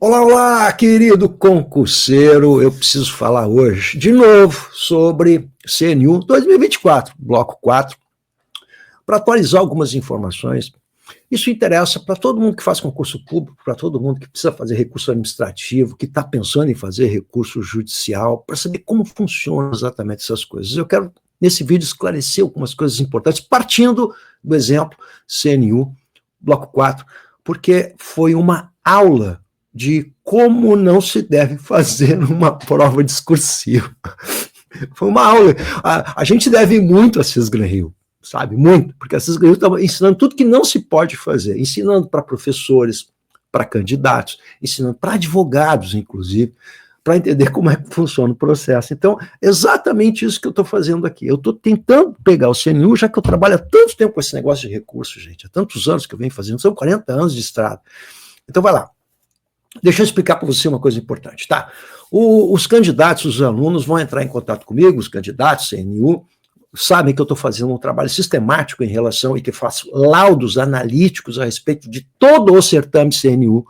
Olá, olá, querido concurseiro. Eu preciso falar hoje, de novo, sobre CNU 2024, bloco 4, para atualizar algumas informações. Isso interessa para todo mundo que faz concurso público, para todo mundo que precisa fazer recurso administrativo, que está pensando em fazer recurso judicial, para saber como funcionam exatamente essas coisas. Eu quero, nesse vídeo, esclarecer algumas coisas importantes, partindo do exemplo CNU, bloco 4, porque foi uma aula de como não se deve fazer uma prova discursiva. Foi uma aula. A gente deve muito a Cisgran Rio, sabe? Muito, porque a Cisgran Rio estava ensinando tudo que não se pode fazer, ensinando para professores, para candidatos, ensinando para advogados, inclusive, para entender como é que funciona o processo. Então, exatamente isso que eu estou fazendo aqui. Eu estou tentando pegar o CNU, já que eu trabalho há tanto tempo com esse negócio de recursos, gente, há tantos anos que eu venho fazendo, são 40 anos de estrada. Então, vai lá. Deixa eu explicar para você uma coisa importante, tá? Os candidatos, os alunos vão entrar em contato comigo, os candidatos, CNU, sabem que eu estou fazendo um trabalho sistemático em relação e que faço laudos analíticos a respeito de todo o certame CNU.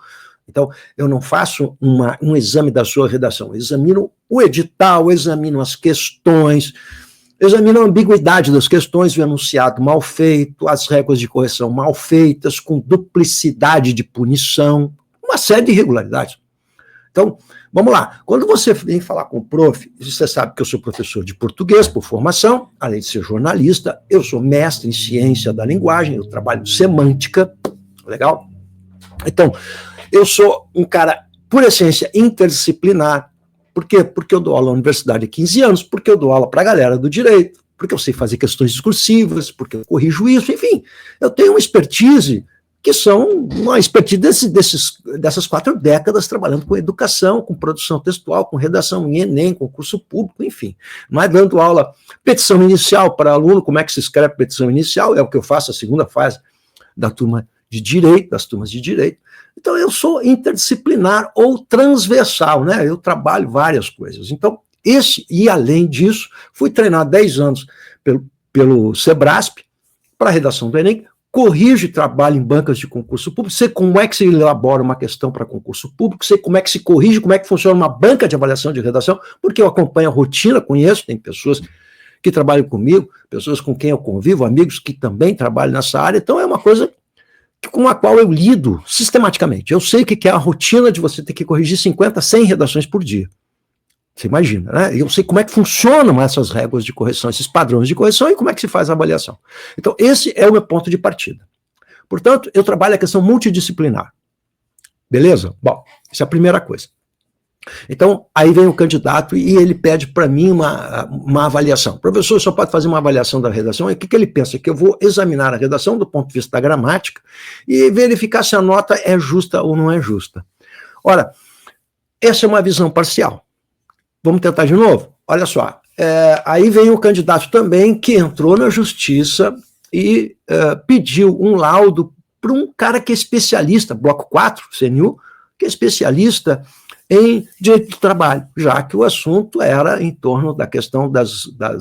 Então, eu não faço um exame da sua redação, eu examino o edital, examino as questões, examino a ambiguidade das questões, o enunciado mal feito, as regras de correção mal feitas, com duplicidade de punição, uma série de irregularidades. Então, vamos lá. Quando você vem falar com o prof, você sabe que eu sou professor de português por formação, além de ser jornalista, eu sou mestre em ciência da linguagem, eu trabalho semântica, legal? Então, eu sou um cara, por essência, interdisciplinar. Por quê? Porque eu dou aula na universidade há 15 anos, porque eu dou aula para a galera do direito, porque eu sei fazer questões discursivas, porque eu corrijo isso, enfim, eu tenho uma expertise que são uma expertise dessas 4 décadas trabalhando com educação, com produção textual, com redação em Enem, concurso público, enfim. Não é dando aula, petição inicial para aluno, como é que se escreve petição inicial, é o que eu faço a segunda fase da turma de direito, das turmas de direito. Então, eu sou interdisciplinar ou transversal, né? Eu trabalho várias coisas. Então, e além disso, fui treinado 10 anos pelo Sebrasp para a redação do Enem, corrijo e trabalho em bancas de concurso público, sei como é que se elabora uma questão para concurso público, sei como é que se corrige, como é que funciona uma banca de avaliação de redação, porque eu acompanho a rotina, conheço, tem pessoas que trabalham comigo, pessoas com quem eu convivo, amigos que também trabalham nessa área, então é uma coisa com a qual eu lido sistematicamente. Eu sei o que é a rotina de você ter que corrigir 50, 100 redações por dia. Você imagina, né? Eu sei como é que funcionam essas regras de correção, esses padrões de correção e como é que se faz a avaliação. Então, esse é o meu ponto de partida. Portanto, eu trabalho a questão multidisciplinar. Beleza? Bom, essa é a primeira coisa. Então, aí vem o candidato e ele pede para mim uma avaliação. O professor só pode fazer uma avaliação da redação, e o que ele pensa? Que eu vou examinar a redação do ponto de vista da gramática e verificar se a nota é justa ou não é justa. Ora, essa é uma visão parcial. Vamos tentar de novo? Olha só, aí vem o candidato também que entrou na justiça e pediu um laudo para um cara que é especialista, bloco 4, CNU, que é especialista em direito do trabalho, já que o assunto era em torno da questão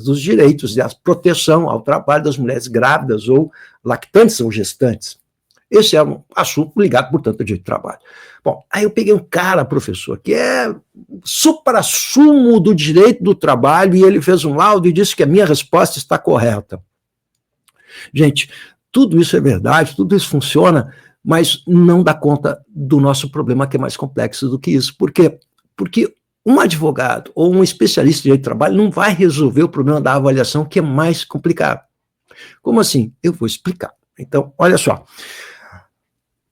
dos direitos e a proteção ao trabalho das mulheres grávidas ou lactantes ou gestantes. Esse é um assunto ligado, portanto, ao direito do trabalho. Bom, aí eu peguei um cara, professor, que é suprassumo do direito do trabalho, e ele fez um laudo e disse que a minha resposta está correta. Gente, tudo isso é verdade, tudo isso funciona, mas não dá conta do nosso problema, que é mais complexo do que isso. Por quê? Porque um advogado ou um especialista em direito do trabalho não vai resolver o problema da avaliação, que é mais complicado. Como assim? Eu vou explicar. Então, olha só.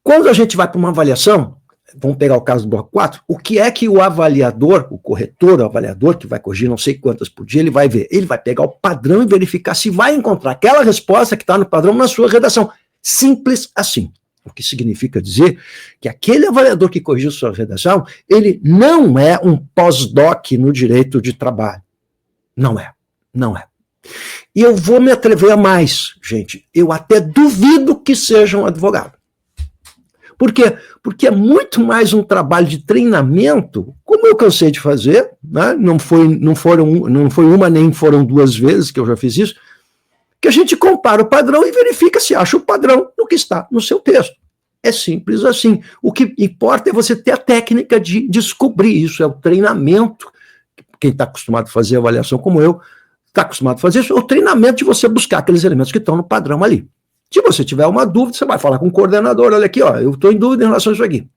Quando a gente vai para uma avaliação, vamos pegar o caso do bloco 4, o que é que o avaliador, o corretor, o avaliador, que vai corrigir não sei quantas por dia, ele vai ver? Ele vai pegar o padrão e verificar se vai encontrar aquela resposta que está no padrão na sua redação. Simples assim. O que significa dizer que aquele avaliador que corrigiu sua redação, ele não é um pós-doc no direito de trabalho. Não é. Não é. E eu vou me atrever a mais, gente. Eu até duvido que seja um advogado. Por quê? Porque é muito mais um trabalho de treinamento, como eu cansei de fazer, né? Não foi uma nem foram 2 vezes que eu já fiz isso, que a gente compara o padrão e verifica se acha o padrão no que está no seu texto. É simples assim. O que importa é você ter a técnica de descobrir isso, é o treinamento. Quem está acostumado a fazer avaliação como eu, está acostumado a fazer isso, é o treinamento de você buscar aqueles elementos que estão no padrão ali. Se você tiver uma dúvida, você vai falar com o coordenador, olha aqui, ó, eu estou em dúvida em relação a isso aqui.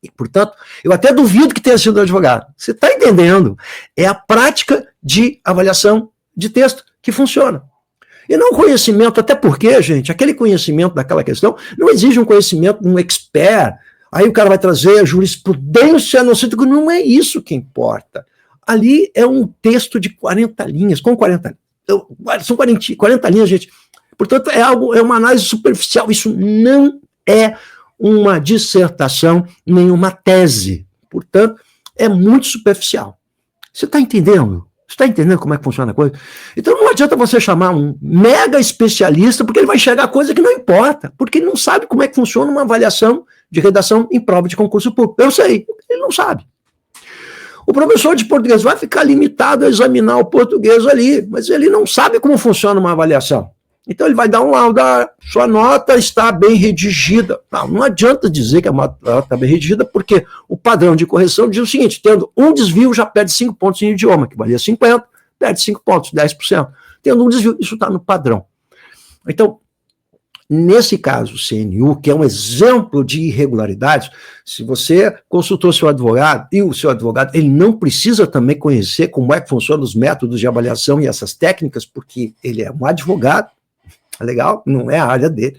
E, portanto, eu até duvido que tenha sido advogado. Você está entendendo? É a prática de avaliação de texto que funciona. E não conhecimento, até porque, gente, aquele conhecimento daquela questão não exige um conhecimento de um expert. Aí o cara vai trazer a jurisprudência, não é isso que importa. Ali é um texto de 40 linhas, com 40 são 40 linhas, gente. Portanto, é uma análise superficial. Isso não é uma dissertação, nem uma tese. Portanto, é muito superficial. Você está entendendo? Você está entendendo como é que funciona a coisa? Então não adianta você chamar um mega especialista, porque ele vai enxergar coisa que não importa, porque ele não sabe como é que funciona uma avaliação de redação em prova de concurso público. Eu sei, ele não sabe. O professor de português vai ficar limitado a examinar o português ali, mas ele não sabe como funciona uma avaliação. Então ele vai dar um laudo, sua nota está bem redigida. Não adianta dizer que a nota está bem redigida, porque o padrão de correção diz o seguinte, tendo um desvio já perde 5 pontos em idioma, que valia 50, perde 5 pontos, 10%. Tendo um desvio, isso está no padrão. Então, nesse caso, CNU, que é um exemplo de irregularidades, se você consultou seu advogado, e o seu advogado, ele não precisa também conhecer como é que funcionam os métodos de avaliação e essas técnicas, porque ele é um advogado, legal? Não é a área dele.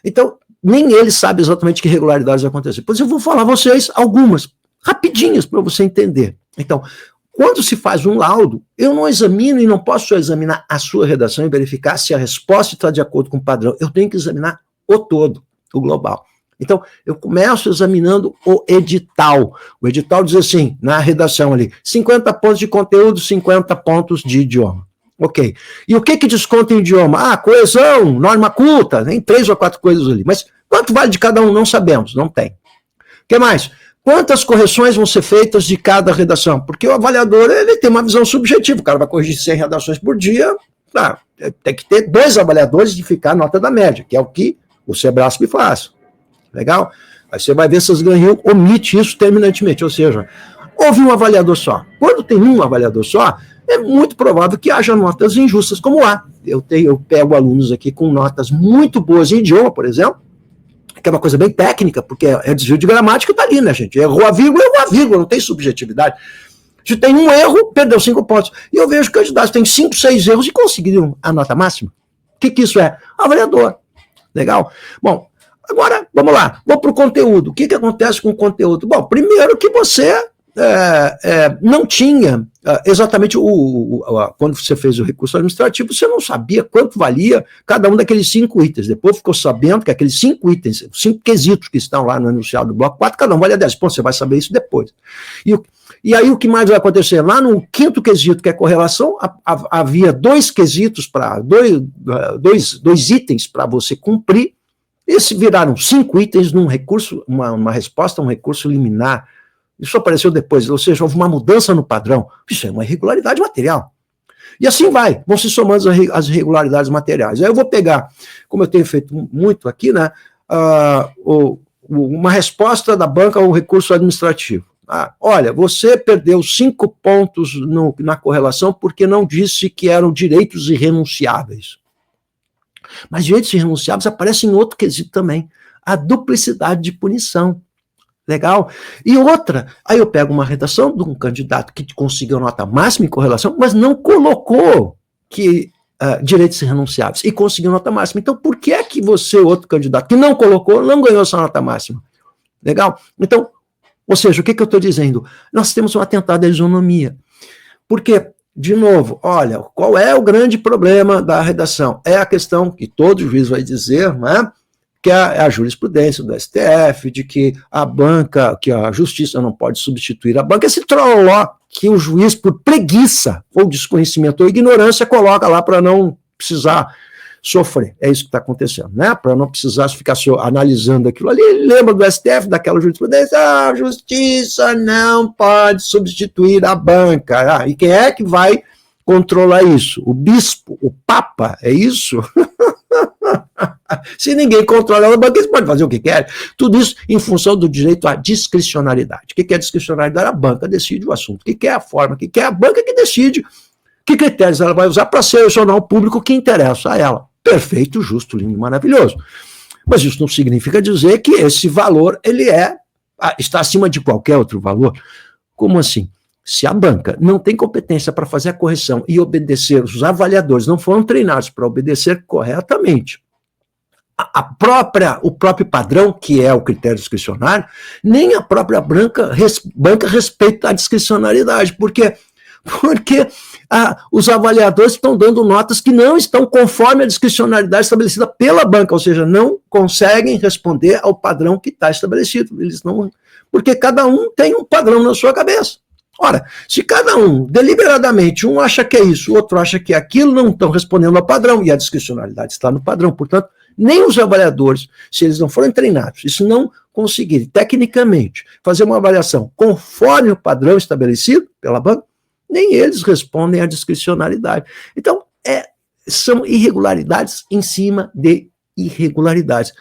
Então, nem ele sabe exatamente que irregularidades acontecem. Pois eu vou falar a vocês algumas, rapidinhas, para você entender. Então, quando se faz um laudo, eu não examino e não posso só examinar a sua redação e verificar se a resposta está de acordo com o padrão. Eu tenho que examinar o todo, o global. Então, eu começo examinando o edital. O edital diz assim, na redação ali, 50 pontos de conteúdo, 50 pontos de idioma. Ok. E o que desconta em idioma? Coesão, norma culta, tem 3 ou 4 coisas ali. Mas quanto vale de cada um? Não sabemos, não tem. O que mais? Quantas correções vão ser feitas de cada redação? Porque o avaliador, ele tem uma visão subjetiva. O cara vai corrigir 100 redações por dia. Tem que ter 2 avaliadores de ficar a nota da média, que é o que o Sebrasp faz. Legal? Aí você vai ver se as ganham, omite isso terminantemente. Ou seja, houve um avaliador só. Quando tem um avaliador só, é muito provável que haja notas injustas, como há. Eu pego alunos aqui com notas muito boas em idioma, por exemplo, que é uma coisa bem técnica, porque é desvio de gramática, tá ali, né, gente? Errou a vírgula, não tem subjetividade. Se tem um erro, perdeu 5 pontos. E eu vejo candidatos que têm 5, 6 erros e conseguiram a nota máxima. O que isso é? Avaliador. Legal? Bom, agora, vamos lá. Vou para o conteúdo. O que acontece com o conteúdo? Bom, primeiro que você não tinha exatamente quando você fez o recurso administrativo, você não sabia quanto valia cada um daqueles 5 itens. Depois ficou sabendo que aqueles 5 itens, 5 quesitos que estão lá no enunciado do bloco 4, cada um valia 10 pontos. Você vai saber isso depois. E aí o que mais vai acontecer? Lá no 5º quesito, que é correlação, havia 2 quesitos para dois itens para você cumprir. Esses viraram 5 itens num recurso, uma resposta a um recurso liminar. Isso apareceu depois, ou seja, houve uma mudança no padrão. Isso é uma irregularidade material. E assim vão se somando as irregularidades materiais. Aí eu vou pegar, como eu tenho feito muito aqui, né, uma resposta da banca ao recurso administrativo. Olha, você perdeu 5 pontos na correlação porque não disse que eram direitos irrenunciáveis. Mas direitos irrenunciáveis aparecem em outro quesito também, a duplicidade de punição. Legal? E outra, aí eu pego uma redação de um candidato que conseguiu nota máxima em correlação, mas não colocou que direitos irrenunciáveis e conseguiu nota máxima. Então, por que é que você, outro candidato que não colocou, não ganhou essa nota máxima? Legal? Então, ou seja, o que eu estou dizendo? Nós temos um atentado à isonomia. Porque, de novo, olha, qual é o grande problema da redação? É a questão que todo juiz vai dizer, não é? Que é a jurisprudência do STF, de que a banca, que a justiça não pode substituir a banca, esse trololó que o juiz, por preguiça, ou desconhecimento, ou ignorância, coloca lá para não precisar sofrer. É isso que está acontecendo, né? Para não precisar ficar analisando aquilo ali. Ele lembra do STF, daquela jurisprudência, a justiça não pode substituir a banca. E quem é que vai controlar isso? O bispo, o papa, é isso? Se ninguém controla a banca, eles podem fazer o que querem. Tudo isso em função do direito à discricionariedade. O que é discricionariedade? A banca decide o assunto. O que é a forma? O que é a banca que decide que critérios ela vai usar para selecionar o público que interessa a ela. Perfeito, justo, lindo, maravilhoso. Mas isso não significa dizer que esse valor ele está acima de qualquer outro valor. Como assim? Se a banca não tem competência para fazer a correção e obedecer, os avaliadores não foram treinados para obedecer corretamente o próprio padrão, que é o critério discricionário, nem a própria banca respeita a discricionariedade. Por quê? Porque os avaliadores estão dando notas que não estão conforme a discricionariedade estabelecida pela banca, ou seja, não conseguem responder ao padrão que está estabelecido. Eles não, porque cada um tem um padrão na sua cabeça. Ora, se cada um, deliberadamente, um acha que é isso, o outro acha que é aquilo, não estão respondendo ao padrão, e a discricionariedade está no padrão. Portanto, nem os avaliadores, se eles não forem treinados, e se não conseguirem, tecnicamente, fazer uma avaliação conforme o padrão estabelecido pela banca, nem eles respondem à discricionariedade. Então, são irregularidades em cima de irregularidades.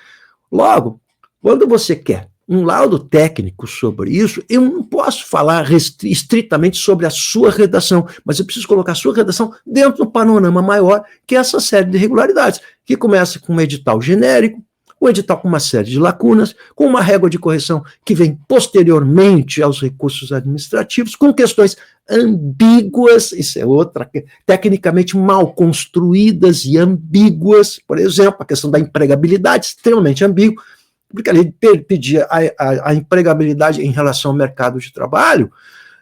Logo, quando você quer um laudo técnico sobre isso, eu não posso falar estritamente sobre a sua redação, mas eu preciso colocar a sua redação dentro do panorama maior, que é essa série de irregularidades, que começa com um edital genérico, um edital com uma série de lacunas, com uma régua de correção que vem posteriormente aos recursos administrativos, com questões ambíguas, isso é outra, tecnicamente mal construídas e ambíguas, por exemplo, a questão da empregabilidade, extremamente ambígua, porque a lei pedia a empregabilidade em relação ao mercado de trabalho,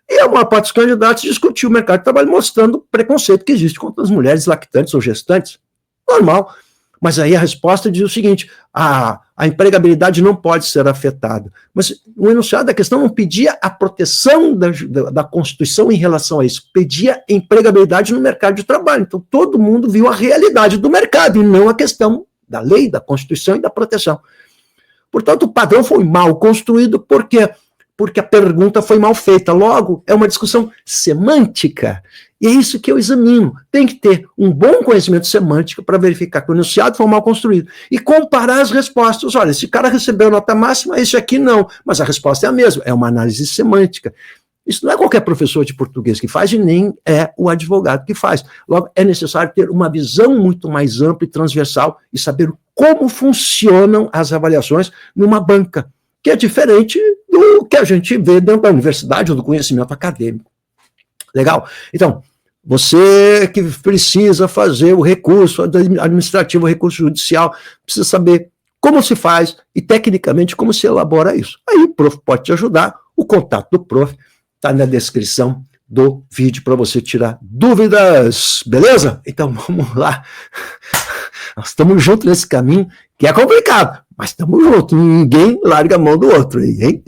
e a maior parte dos candidatos discutiu o mercado de trabalho mostrando o preconceito que existe contra as mulheres lactantes ou gestantes. Normal. Mas aí a resposta diz o seguinte, a empregabilidade não pode ser afetada. Mas o enunciado da questão não pedia a proteção da Constituição em relação a isso, pedia empregabilidade no mercado de trabalho. Então todo mundo viu a realidade do mercado e não a questão da lei, da Constituição e da proteção. Portanto, o padrão foi mal construído, por quê? Porque a pergunta foi mal feita. Logo, é uma discussão semântica. E é isso que eu examino. Tem que ter um bom conhecimento semântico para verificar que o enunciado foi mal construído. E comparar as respostas. Olha, esse cara recebeu nota máxima, esse aqui não. Mas a resposta é a mesma. É uma análise semântica. Isso não é qualquer professor de português que faz e nem é o advogado que faz. Logo, é necessário ter uma visão muito mais ampla e transversal e saber como funcionam as avaliações numa banca, que é diferente do que a gente vê dentro da universidade ou do conhecimento acadêmico. Legal? Então, você que precisa fazer o recurso administrativo, o recurso judicial, precisa saber como se faz e, tecnicamente, como se elabora isso. Aí o prof pode te ajudar, o contato do prof está na descrição do vídeo para você tirar dúvidas, beleza? Então vamos lá. Nós estamos juntos nesse caminho, que é complicado, mas estamos juntos, ninguém larga a mão do outro aí, hein?